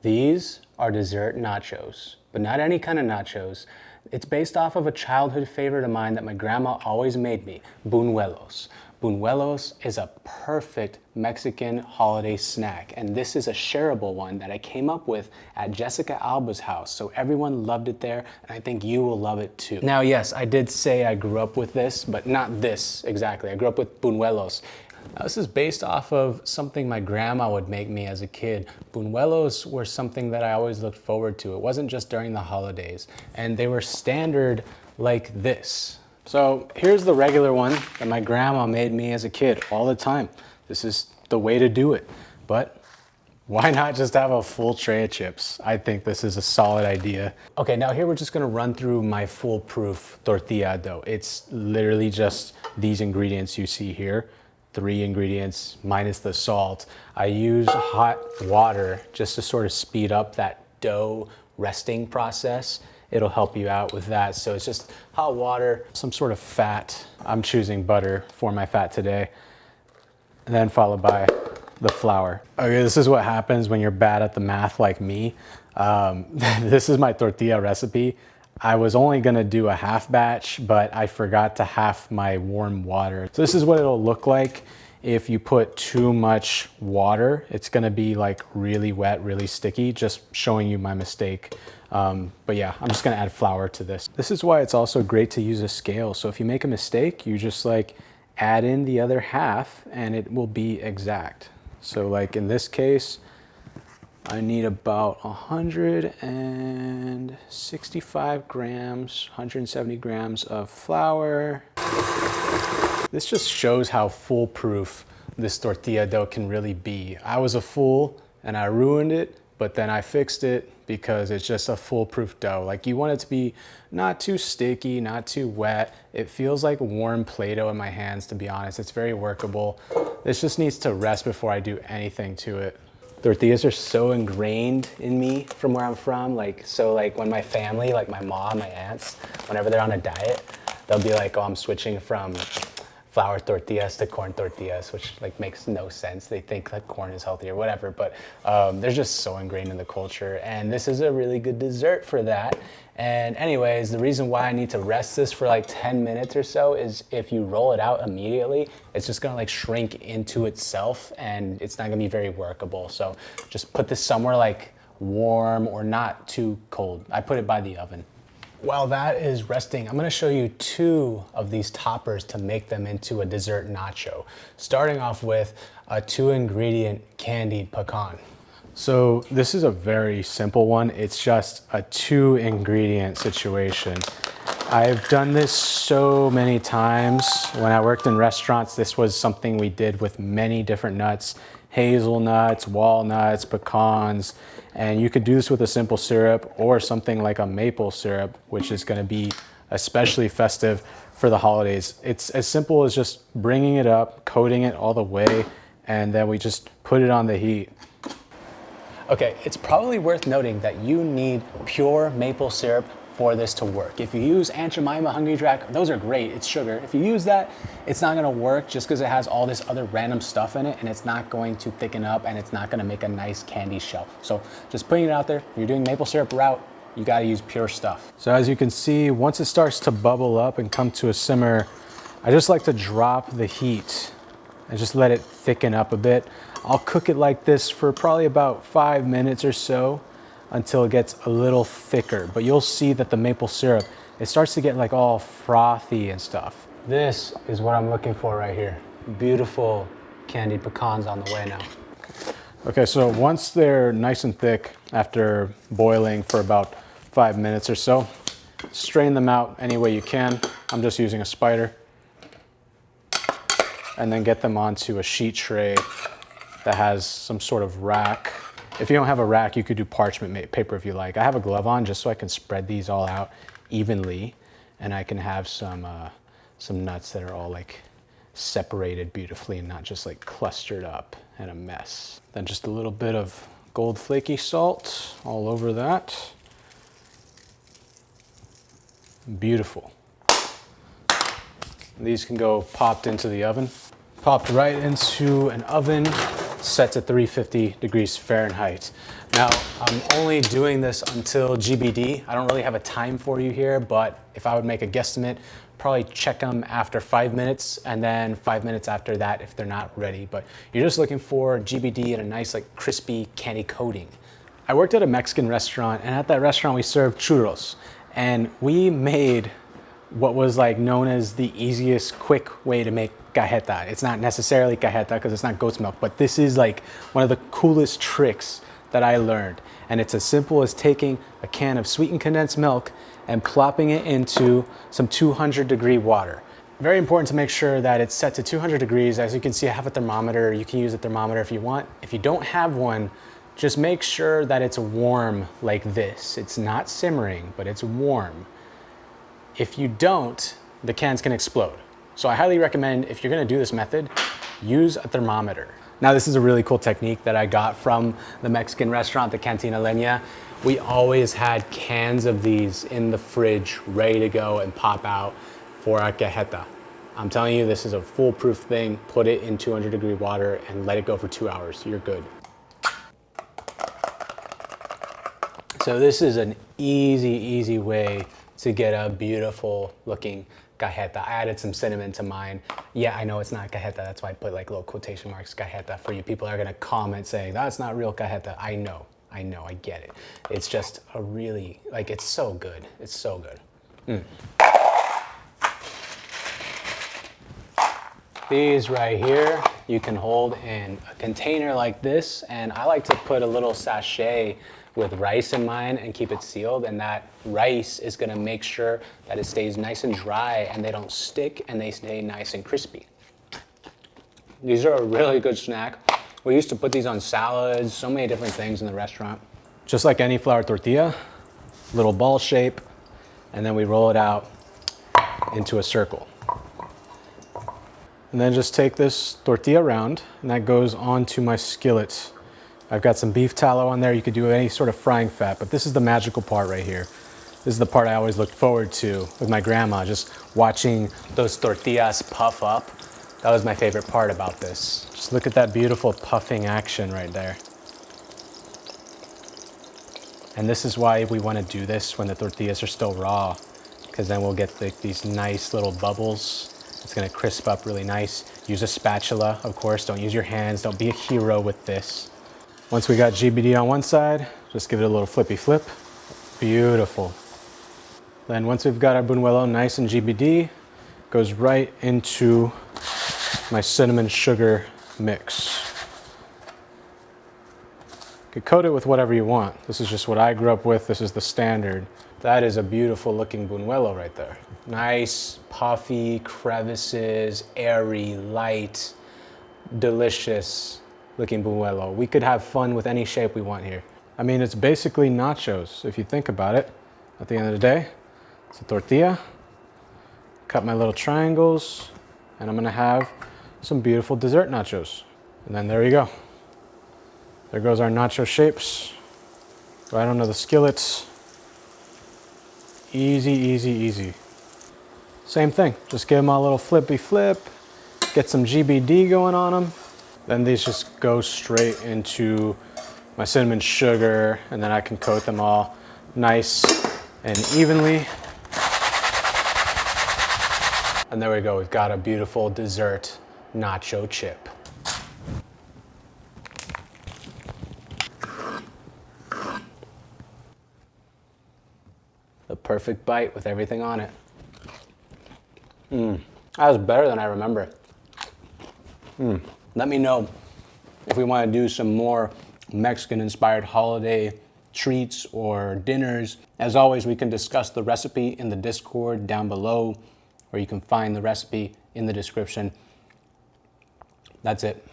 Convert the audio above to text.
These are dessert nachos, but not any kind of nachos. It's based off of a childhood favorite of mine that my grandma always made me, Buñuelos. Buñuelos is a perfect Mexican holiday snack, and this is a shareable one that I came up with at Jessica Alba's house, so everyone loved it there, and I think you will love it too. Now, yes, I did say I grew up with this, but not this exactly. I grew up with Buñuelos. Now, this is based off of something my grandma would make me as a kid. Buñuelos were something that I always looked forward to. It wasn't just during the holidays, and they were standard like this. So here's the regular one that my grandma made me as a kid all the time. This is the way to do it, but why not just have a full tray of chips? I think this is a solid idea. Okay, now here we're just gonna run through my foolproof tortilla dough. It's literally just these ingredients you see here. 3 ingredients minus the salt. I use hot water just to sort of speed up that dough resting process. It'll help you out with that. So it's just hot water, some sort of fat. I'm choosing butter for my fat today. And then followed by the flour. Okay, this is what happens when you're bad at the math like me. This is my tortilla recipe. I was only gonna do a half batch, but I forgot to half my warm water. So this is what it'll look like if you put too much water. It's gonna be like really wet, really sticky, just showing you my mistake. But yeah, I'm just gonna add flour to this. This is why it's also great to use a scale. So if you make a mistake, you just like add in the other half and it will be exact. So like in this case, I need about 165 grams, 170 grams of flour. This just shows how foolproof this tortilla dough can really be. I was a fool and I ruined it, but then I fixed it because it's just a foolproof dough. Like, you want it to be not too sticky, not too wet. It feels like warm Play-Doh in my hands, to be honest. It's very workable. This just needs to rest before I do anything to it. Tortillas are so ingrained in me from where I'm from. Like when my family, like my mom, my aunts, whenever they're on a diet, they'll be like, oh, I'm switching from flour tortillas to corn tortillas, which like makes no sense. They think that corn is healthy or whatever, but they're just so ingrained in the culture. And this is a really good dessert for that. And anyways, the reason why I need to rest this for like 10 minutes or so is if you roll it out immediately, it's just gonna like shrink into itself and it's not gonna be very workable. So just put this somewhere like warm or not too cold. I put it by the oven. While that is resting, I'm gonna show you 2 of these toppers to make them into a dessert nacho. Starting off with a 2-ingredient candied pecan. So this is a very simple one. It's just a 2-ingredient situation. I've done this so many times. When I worked in restaurants, this was something we did with many different nuts, hazelnuts, walnuts, pecans, and you could do this with a simple syrup or something like a maple syrup, which is gonna be especially festive for the holidays. It's as simple as just bringing it up, coating it all the way, and then we just put it on the heat. Okay, it's probably worth noting that you need pure maple syrup for this to work. If you use Aunt Jemima Hungry Jack, those are great, it's sugar. If you use that, it's not gonna work just because it has all this other random stuff in it and it's not going to thicken up and it's not gonna make a nice candy shell. So just putting it out there, if you're doing maple syrup route, you gotta use pure stuff. So as you can see, once it starts to bubble up and come to a simmer, I just like to drop the heat and just let it thicken up a bit. I'll cook it like this for probably about 5 minutes or so until it gets a little thicker. But you'll see that the maple syrup, it starts to get like all frothy and stuff. This is what I'm looking for right here. Beautiful candied pecans on the way now. Okay, so once they're nice and thick after boiling for about 5 minutes or so, strain them out any way you can. I'm just using a spider. And then get them onto a sheet tray that has some sort of rack. If you don't have a rack, you could do parchment paper if you like. I have a glove on just so I can spread these all out evenly, and I can have some nuts that are all like separated beautifully and not just like clustered up in a mess. Then just a little bit of gold flaky salt all over that. Beautiful. These can go popped into the oven. Popped right into an oven set to 350 degrees Fahrenheit. Now, I'm only doing this until GBD. I don't really have a time for you here, but if I would make a guesstimate, probably check them after 5 minutes and then 5 minutes after that if they're not ready. But you're just looking for GBD and a nice like crispy candy coating. I worked at a Mexican restaurant, and at that restaurant we served churros, and we made what was like known as the easiest quick way to make cajeta. It's not necessarily cajeta because it's not goat's milk, but this is like one of the coolest tricks that I learned. And it's as simple as taking a can of sweetened condensed milk and plopping it into some 200-degree water. Very important to make sure that it's set to 200 degrees. As you can see, I have a thermometer. You can use a thermometer if you want. If you don't have one, just make sure that it's warm like this. It's not simmering, but it's warm. If you don't, the cans can explode. So I highly recommend, if you're gonna do this method, use a thermometer. Now, this is a really cool technique that I got from the Mexican restaurant, the Cantina Leña. We always had cans of these in the fridge, ready to go and pop out for our cajeta. I'm telling you, this is a foolproof thing. Put it in 200-degree water and let it go for 2 hours. You're good. So this is an easy way to get a beautiful looking cajeta. I added some cinnamon to mine. Yeah, I know it's not cajeta. That's why I put like little quotation marks, cajeta, for you people are gonna comment saying, that's not real cajeta. I know, I get it. It's just a really, like, it's so good. It's so good. These right here, you can hold in a container like this, and I like to put a little sachet with rice in mine and keep it sealed, and that rice is gonna make sure that it stays nice and dry and they don't stick and they stay nice and crispy. These are a really good snack. We used to put these on salads, so many different things in the restaurant. Just like any flour tortilla, little ball shape, and then we roll it out into a circle. And then just take this tortilla round, and that goes onto my skillet. I've got some beef tallow on there. You could do any sort of frying fat, but this is the magical part right here. This is the part I always looked forward to with my grandma, just watching those tortillas puff up. That was my favorite part about this. Just look at that beautiful puffing action right there. And this is why we want to do this when the tortillas are still raw, because then we'll get these nice little bubbles. It's gonna crisp up really nice. Use a spatula, of course. Don't use your hands. Don't be a hero with this. Once we got GBD on one side, just give it a little flippy flip. Beautiful. Then once we've got our buñuelo nice and GBD, goes right into my cinnamon sugar mix. You could coat it with whatever you want. This is just what I grew up with. This is the standard. That is a beautiful looking buñuelo right there. Nice, puffy, crevices, airy, light, delicious looking buñuelo. We could have fun with any shape we want here. I mean, it's basically nachos, if you think about it. At the end of the day, it's a tortilla. Cut my little triangles, and I'm gonna have some beautiful dessert nachos. And then there you go. There goes our nacho shapes, right onto the skillets. Easy, easy, easy. Same thing, just give them a little flippy flip, get some GBD going on them. Then these just go straight into my cinnamon sugar, and then I can coat them all nice and evenly. And there we go, we've got a beautiful dessert nacho chip. The perfect bite with everything on it. That was better than I remember. Let me know if we want to do some more Mexican-inspired holiday treats or dinners. As always, we can discuss the recipe in the Discord down below, or you can find the recipe in the description. That's it.